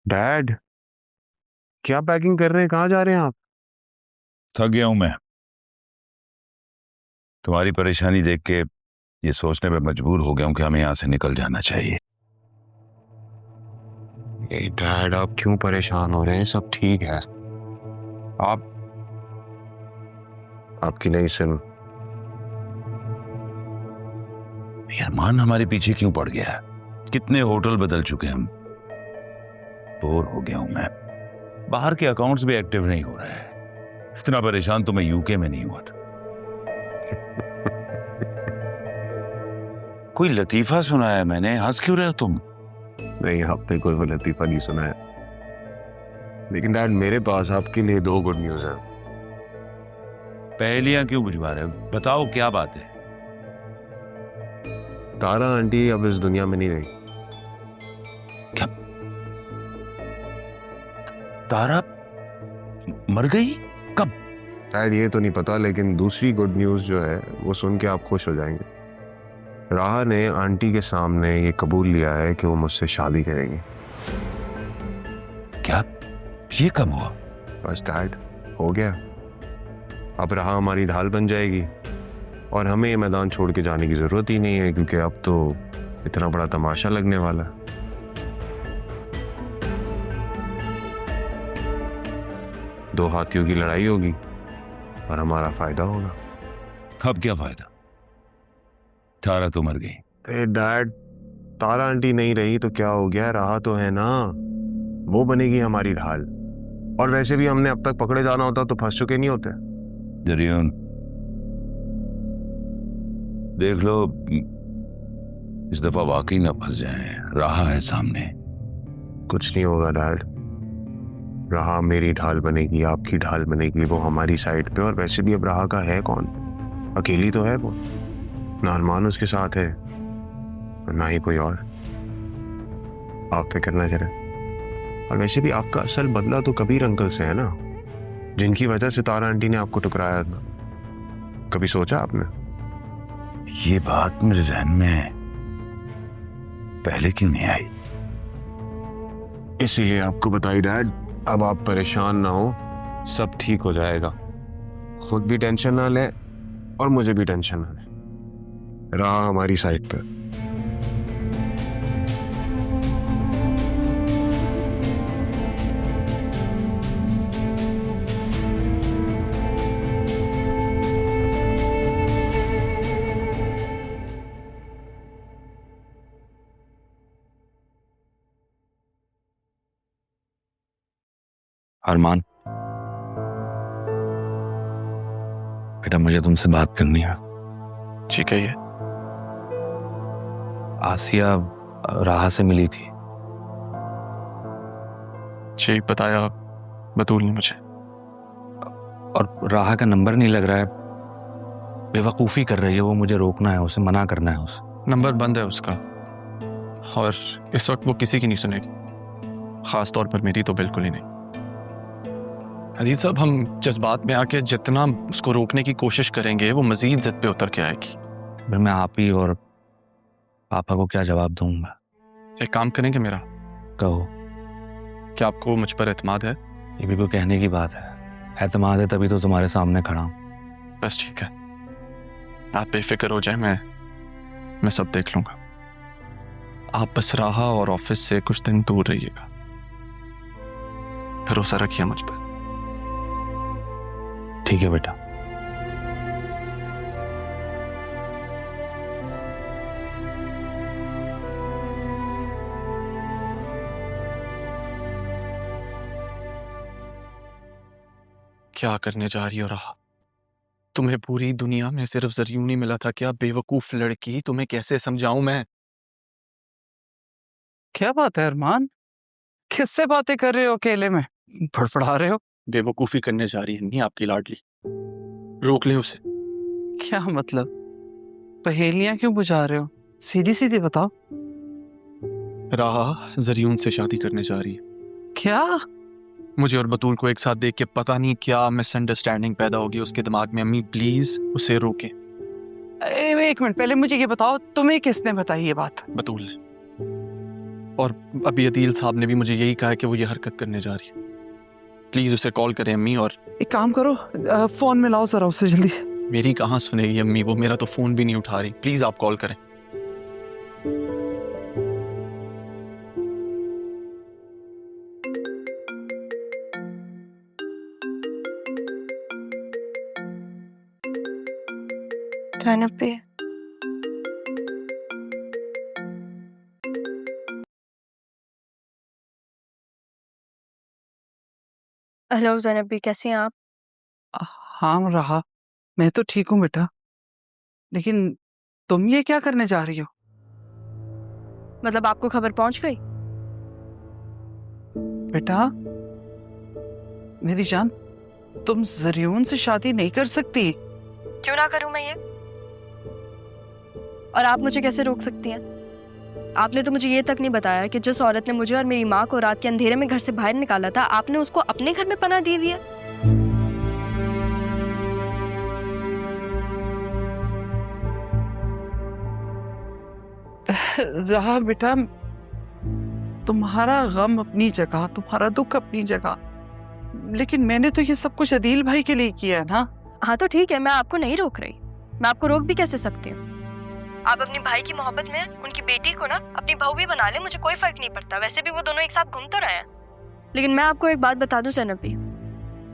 Dad, क्या packing कर रहे हैं? कहाँ जा रहे हैं आप? थक गया हूं मैं। तुम्हारी परेशानी देख के ये सोचने पे मजबूर हो गया हूं कि हमें यहां से निकल जाना चाहिए। डैड, आप क्यों परेशान हो रहे हैं? सब ठीक है। आप आपकी नई सिम। अरमान हमारे पीछे क्यों पड़ गया है? कितने होटल बदल चुके हम। बोर हो गया हूं मैं। बाहर के अकाउंट्स भी एक्टिव नहीं हो रहे हैं। इतना परेशान तो मैं यूके में नहीं हुआ था। कोई लतीफा सुना है मैंने? हंस क्यों रहे हो तुम? नहीं, आपने कोई वो लतीफा नहीं सुना है। लेकिन डैड, मेरे पास आपके लिए दो गुड न्यूज है। पहेलियां क्यों बुझवा रहे हो? बताओ क्या बात है। तारा आंटी अब इस दुनिया में नहीं रही। क्या? तारा मर गई? कब? डैड, ये तो नहीं पता, लेकिन दूसरी गुड न्यूज जो है वो सुन के आप खुश हो जाएंगे। राहा ने आंटी के सामने ये कबूल लिया है कि वो मुझसे शादी करेगी। क्या? ये कब हुआ? बस डैड, हो गया। अब राहा हमारी ढाल बन जाएगी और हमें ये मैदान छोड़ के जाने की जरूरत ही नहीं है, क्योंकि अब तो इतना बड़ा तमाशा लगने वाला है। दो हाथियों की लड़ाई होगी और हमारा फायदा होगा। अब क्या फायदा? तारा तो मर गई। अरे डैड, तारा आंटी नहीं रही तो क्या हो गया? राहा तो है ना, वो बनेगी हमारी ढाल। और वैसे भी हमने अब तक पकड़े जाना होता तो फंस चुके नहीं होते। जरियन, देख लो, इस दफा वाकई ना फंस जाए। राहा है सामने। कुछ नहीं होगा डैड। राहा मेरी ढाल बनेगी, आपकी ढाल बनेगी, वो हमारी साइड पे। और वैसे भी अब राहा का है कौन? अकेली तो है वो। ना अरमान उसके साथ है और ना ही कोई और। आप फिक्र ना करें। और वैसे भी आपका असल बदला तो कबीर अंकल से है ना, जिनकी वजह से तारा आंटी ने आपको ठुकराया था। कभी सोचा आपने? ये बात मेरे जहन में पहले क्यों नहीं आई? इसीलिए आपको बताई डैड। अब आप परेशान ना हो, सब ठीक हो जाएगा। खुद भी टेंशन ना लें और मुझे भी टेंशन ना लें। राहा हमारी साइड पे। अरमान, बेटा मुझे तुमसे बात करनी है। ठीक है। ये आसिया राहा से मिली थी। जी बताया बतूल ने मुझे। और राहा का नंबर नहीं लग रहा है। बेवकूफ़ी कर रही है वो, मुझे रोकना है उसे, मना करना है उसे। नंबर बंद है उसका और इस वक्त वो किसी की नहीं सुनेगी, ख़ास तौर पर मेरी तो बिल्कुल ही नहीं। अजीज साहब, हम जज्बात में आके जितना उसको रोकने की कोशिश करेंगे वो मज़ीद ज़िद पे उतर के आएगी। फिर मैं आप ही और पापा को क्या जवाब दूंगा? एक काम करेंगे मेरा, कहो। क्या आपको मुझ पर एतमाद है? ये भी कोई कहने की बात है? एतमाद है तभी तो तुम्हारे सामने खड़ा हूं। बस ठीक है, आप बेफिक्र हो जाए, मैं सब देख लूंगा। आप बस राहा और ऑफिस से कुछ दिन दूर रहिएगा। भरोसा रखिए मुझ पर। ठीक है बेटा। क्या करने जा रही हो राहा? तुम्हें पूरी दुनिया में सिर्फ जरियून ही मिला था क्या? बेवकूफ लड़की, तुम्हें कैसे समझाऊं मैं? क्या बात है अरमान, किससे बातें कर रहे हो? अकेले में फड़फड़ा रहे हो? बेवकूफी करने जा रही है नहीं आपकी लाडली, रोक ले उसे। क्या मतलब? पहेलियां क्यों बुझा रहे हो? सीधी सीधी बताओ। राहा जरियून से शादी करने जा रही है। क्या? मुझे और बतूल को एक साथ देख के पता नहीं क्या मिसअंडरस्टैंडिंग पैदा होगी उसके दिमाग में। अम्मी प्लीज उसे रोके। एक मिनट, पहले मुझे ये बताओ, तुम्हें किसने बताई ये बात? बतूल ने। और अभी अदील साहब ने भी मुझे यही कहा है कि वो ये हरकत करने जा रही है। प्लीज उसे कॉल करें अम्मी। और एक काम करो, फोन में लाओ जरा उसे जल्दी से। मेरी कहाँ सुनेगी अम्मी, वो मेरा तो फोन भी नहीं उठा रही। प्लीज आप कॉल करें। ज़ैनब पे हेलो ज़ैनब भी, कैसी हैं आप? हाँ रहा, मैं तो ठीक हूँ बेटा, लेकिन तुम ये क्या करने जा रही हो? मतलब आपको खबर पहुंच गई? बेटा मेरी जान, तुम जरियून से शादी नहीं कर सकती। क्यों ना करूं मैं ये? और आप मुझे कैसे रोक सकती हैं? आपने तो मुझे ये तक नहीं बताया कि जिस औरत ने मुझे और मेरी माँ को रात के अंधेरे में घर से बाहर निकाला था, आपने उसको अपने घर में पनाह दे दिया। रहा बेटा, तुम्हारा गम अपनी जगह, तुम्हारा दुख अपनी जगह, लेकिन मैंने तो ये सब कुछ अदील भाई के लिए किया है ना। हाँ तो ठीक है, मैं आपको नहीं रोक रही। मैं आपको रोक भी कैसे सकती हूँ? आप अपने भाई की मोहब्बत में उनकी बेटी को ना अपनी बहू भी बना ले, मुझे कोई फर्क नहीं पड़ता। वैसे भी वो दोनों एक साथ घूम तो रहे हैं। लेकिन मैं आपको एक बात बता दूं ज़ैनब भी,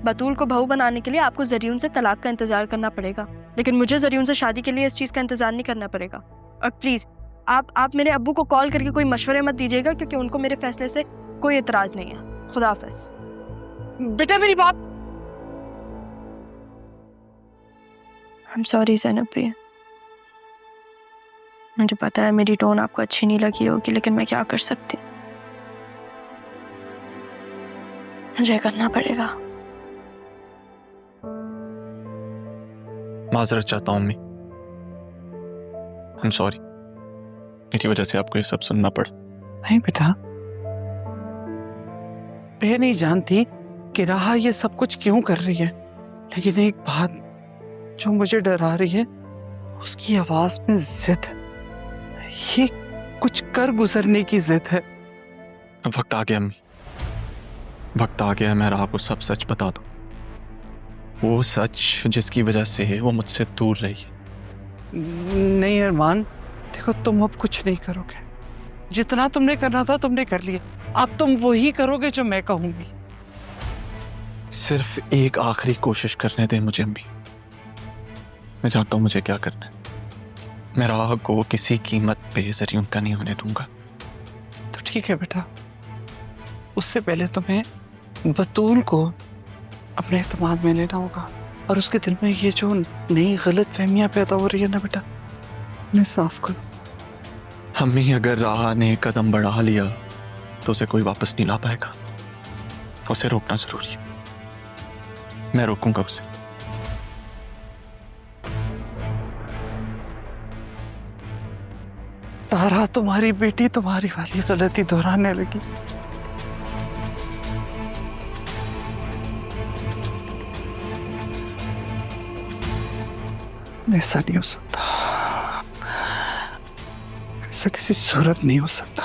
बतूल को बहू बनाने के लिए आपको जरियून से तलाक का इंतजार करना पड़ेगा, लेकिन मुझे जरियून से शादी के लिए इस चीज़ का इंतजार नहीं करना पड़ेगा। और प्लीज़ आप मेरे अब्बू को कॉल करके कोई मशवरे मत दीजिएगा, क्योंकि उनको मेरे फैसले से कोई एतराज़ नहीं है। खुदा हाफ़िज़। बेटा मेरी बात। आई एम सॉरी ज़ैनब भी, मुझे पता है मेरी टोन आपको अच्छी नहीं लगी होगी, लेकिन मैं क्या कर सकती हूँ, मुझे करना पड़ेगा। माजरत चाहता हूँ अम्मी, आई एम सॉरी, मेरी वजह से आपको ये सब सुनना पड़ा। नहीं बेटा, मैं नहीं जानती कि राहा ये सब कुछ क्यों कर रही है, लेकिन एक बात जो मुझे डरा रही है, उसकी आवाज में जिद है। ये कुछ कर गुजरने की जिद है। वक्त आ गया अम्मी, वक्त आ गया है मैं राह को सब सच बता दूं। वो सच जिसकी वजह से वो मुझसे दूर रही है। नहीं अरमान, देखो तुम अब कुछ नहीं करोगे। जितना तुमने करना था तुमने कर लिया, अब तुम वही करोगे जो मैं कहूंगी। सिर्फ एक आखिरी कोशिश करने दें मुझे अम्मी, मैं जानता हूं मुझे क्या करना है। मैं राह को किसी कीमत पे जरियून का नहीं होने दूंगा। तो ठीक है बेटा, उससे पहले तुम्हें बतूल को अपने एतमाद में लेना होगा, और उसके दिल में ये जो नई गलत फहमियाँ पैदा हो रही है ना बेटा, उन्हें साफ करो। अम्मी अगर राह ने कदम बढ़ा लिया तो उसे कोई वापस नहीं ला पाएगा। उसे रोकना जरूरी है, मैं रोकूंगा उसे। तारा, तुम्हारी बेटी तुम्हारी वाली गलती दोहराने लगी। ऐसा नहीं हो सकता, ऐसा किसी सूरत नहीं हो सकता।